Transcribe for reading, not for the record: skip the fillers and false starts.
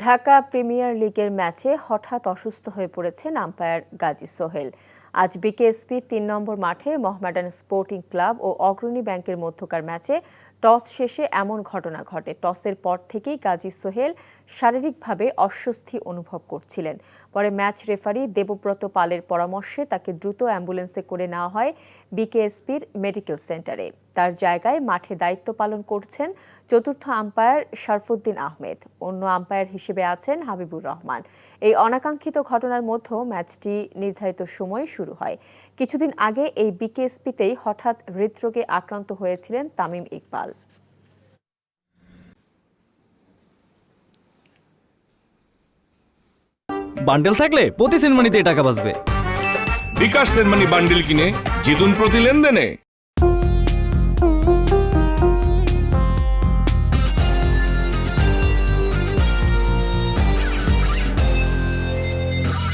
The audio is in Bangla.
ঢাকা প্রিমিয়ার লিগের ম্যাচে হঠাৎ অসুস্থ হয়ে পড়েছেন আম্পায়ার গাজী সোহেল। আজ বিকেএসপি ৩ নম্বর মাঠে মোহামেডান স্পোর্টিং ক্লাব ও অগ্রণী ব্যাংকের মধ্যকার ম্যাচে টস শেষে এমন ঘটনা ঘটে। টসের পর থেকেই গাজী সোহেল শারীরিকভাবে অস্বস্তি অনুভব করছিলেন। পরে ম্যাচ রেফারি দেবব্রত পালের পরামর্শে তাকে দ্রুত অ্যাম্বুলেন্সে করে নেওয়া হয় বিকেএসপির মেডিকেল সেন্টারে। তার জায়গায় মাঠে দায়িত্ব পালন করছেন চতুর্থ আম্পায়ার শরফুদ্দিন আহমেদ। অন্য আম্পায়ার হিসেবে আছেন হাবিবুর রহমান। এই অনাকাঙ্ক্ষিত ঘটনার মধ্যে ম্যাচটি নির্ধারিত সময়ে শুরু হয়। কিছুদিন আগে এই বিকেএসপিতেই হঠাৎ হৃদরোগে আক্রান্ত হয়েছিলেন তামিম ইকবাল। বান্ডেল থাকলে প্রতি সেনমানিতে টাকা বাঁচবে। বিকাশ সেনমানি বান্ডেল কিনে জিতুন প্রতি লেনদেনে।